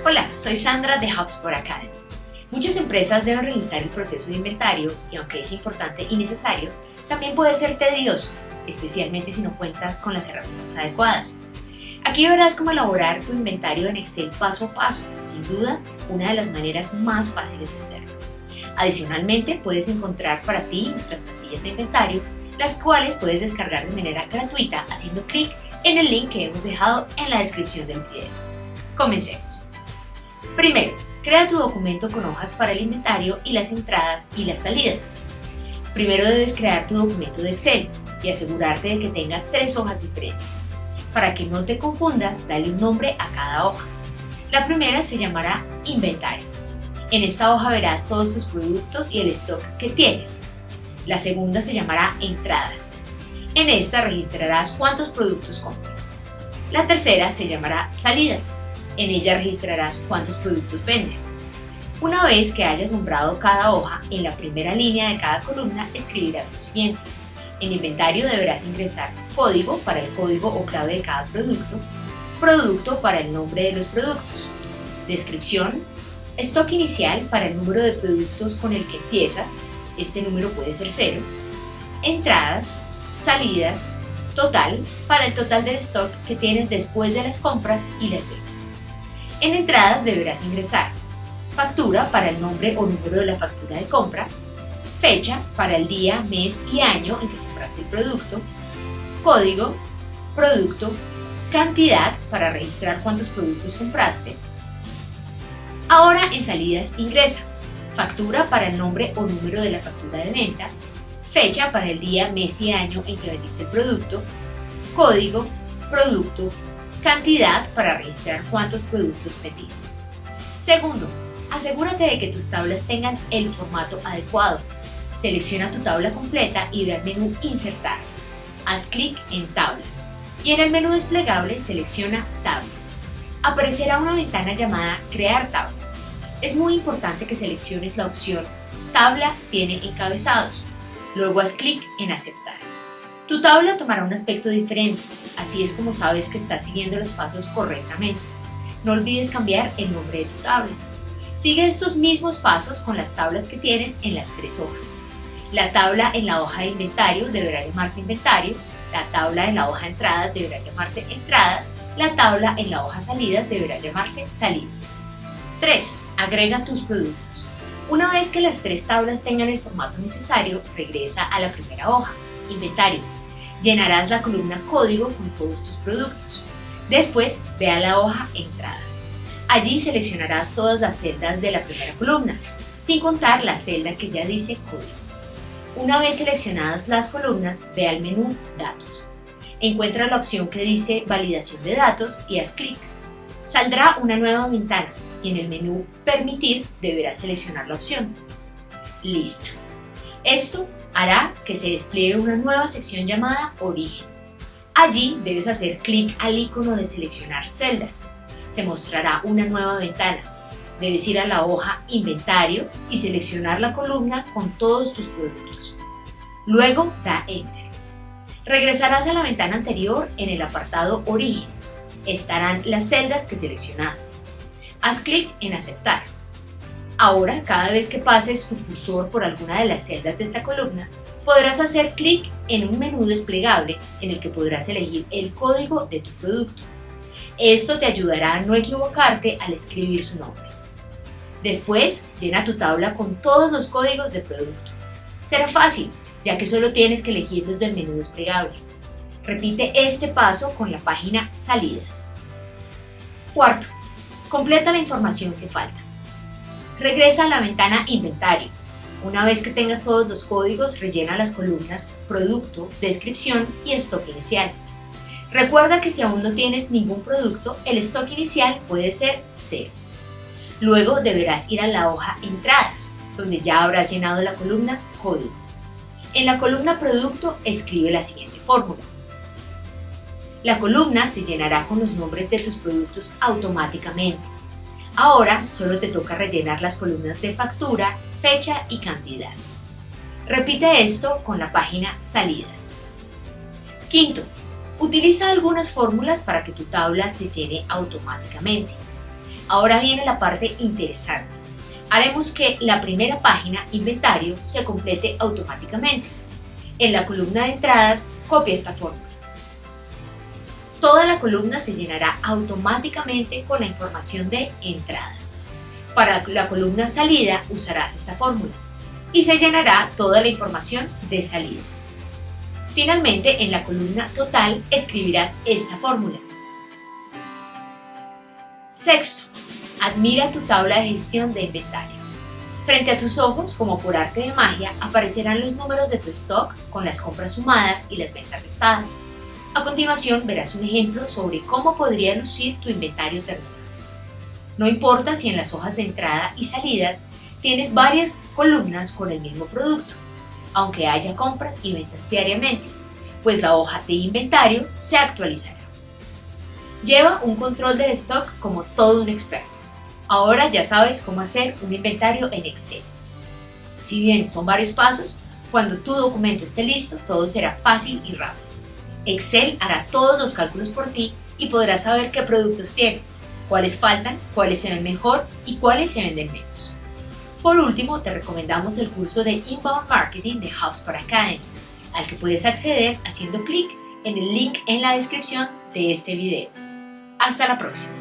Hola, soy Sandra de HubSpot Academy. Muchas empresas deben realizar el proceso de inventario y aunque es importante y necesario, también puede ser tedioso, especialmente si no cuentas con las herramientas adecuadas. Aquí verás cómo elaborar tu inventario en Excel paso a paso, sin duda, una de las maneras más fáciles de hacerlo. Adicionalmente, puedes encontrar para ti nuestras plantillas de inventario, las cuales puedes descargar de manera gratuita haciendo clic en el link que hemos dejado en la descripción del video. Comencemos. Primero, crea tu documento con hojas para el inventario y las entradas y las salidas. Primero debes crear tu documento de Excel y asegurarte de que tenga 3 hojas diferentes. Para que no te confundas, dale un nombre a cada hoja. La primera se llamará Inventario. En esta hoja verás todos tus productos y el stock que tienes. La segunda se llamará Entradas. En esta registrarás cuántos productos compras. La tercera se llamará Salidas. En ella registrarás cuántos productos vendes. Una vez que hayas nombrado cada hoja, en la primera línea de cada columna escribirás lo siguiente. En inventario deberás ingresar código para el código o clave de cada producto, producto para el nombre de los productos, descripción, stock inicial para el número de productos con el que empiezas, este número puede ser 0, entradas, salidas, total para el total del stock que tienes después de las compras y las ventas. En entradas deberás ingresar factura para el nombre o número de la factura de compra, fecha para el día, mes y año en que compraste el producto, código, producto, cantidad para registrar cuántos productos compraste. Ahora en salidas ingresa factura para el nombre o número de la factura de venta, fecha para el día, mes y año en que vendiste el producto, código, producto, cantidad para registrar cuántos productos vendiste. Segundo, asegúrate de que tus tablas tengan el formato adecuado. Selecciona tu tabla completa y ve al menú Insertar. Haz clic en Tablas y en el menú desplegable selecciona Tabla. Aparecerá una ventana llamada Crear tabla. Es muy importante que selecciones la opción Tabla tiene encabezados. Luego haz clic en Aceptar. Tu tabla tomará un aspecto diferente, así es como sabes que estás siguiendo los pasos correctamente. No olvides cambiar el nombre de tu tabla. Sigue estos mismos pasos con las tablas que tienes en las 3 hojas. La tabla en la hoja de inventario deberá llamarse inventario, la tabla en la hoja de entradas deberá llamarse entradas, la tabla en la hoja salidas deberá llamarse salidas. 3. Agrega tus productos. Una vez que las 3 tablas tengan el formato necesario, regresa a la primera hoja, inventario. Llenarás la columna código con todos tus productos. Después, ve a la hoja entradas. Allí seleccionarás todas las celdas de la primera columna, sin contar la celda que ya dice código. Una vez seleccionadas las columnas, ve al menú Datos. Encuentra la opción que dice Validación de datos y haz clic. Saldrá una nueva ventana y en el menú Permitir deberás seleccionar la opción. Lista. Esto hará que se despliegue una nueva sección llamada Origen. Allí debes hacer clic al icono de seleccionar celdas. Se mostrará una nueva ventana. Debes ir a la hoja Inventario y seleccionar la columna con todos tus productos. Luego da Enter. Regresarás a la ventana anterior en el apartado Origen. Estarán las celdas que seleccionaste. Haz clic en Aceptar. Ahora, cada vez que pases tu cursor por alguna de las celdas de esta columna, podrás hacer clic en un menú desplegable en el que podrás elegir el código de tu producto. Esto te ayudará a no equivocarte al escribir su nombre. Después, llena tu tabla con todos los códigos de producto. Será fácil, ya que solo tienes que elegirlos del menú desplegable. Repite este paso con la página Salidas. Cuarto, completa la información que falta. Regresa a la ventana Inventario. Una vez que tengas todos los códigos, rellena las columnas Producto, Descripción y Stock Inicial. Recuerda que si aún no tienes ningún producto, el stock inicial puede ser 0. Luego deberás ir a la hoja Entradas, donde ya habrás llenado la columna Código. En la columna Producto escribe la siguiente fórmula. La columna se llenará con los nombres de tus productos automáticamente. Ahora solo te toca rellenar las columnas de factura, fecha y cantidad. Repite esto con la página Salidas. Quinto, utiliza algunas fórmulas para que tu tabla se llene automáticamente. Ahora viene la parte interesante. Haremos que la primera página, inventario, se complete automáticamente. En la columna de entradas, copia esta fórmula. Toda la columna se llenará automáticamente con la información de entradas. Para la columna salida usarás esta fórmula y se llenará toda la información de salidas. Finalmente, en la columna total escribirás esta fórmula. Sexto, admira tu tabla de gestión de inventario. Frente a tus ojos, como por arte de magia, aparecerán los números de tu stock con las compras sumadas y las ventas restadas. A continuación verás un ejemplo sobre cómo podría lucir tu inventario terminal. No importa si en las hojas de entrada y salidas tienes varias columnas con el mismo producto, aunque haya compras y ventas diariamente, pues la hoja de inventario se actualizará. Lleva un control del stock como todo un experto. Ahora ya sabes cómo hacer un inventario en Excel. Si bien son varios pasos, cuando tu documento esté listo, todo será fácil y rápido. Excel hará todos los cálculos por ti y podrás saber qué productos tienes, cuáles faltan, cuáles se ven mejor y cuáles se venden menos. Por último, te recomendamos el curso de Inbound Marketing de HubSpot Academy, al que puedes acceder haciendo clic en el link en la descripción de este video. Hasta la próxima.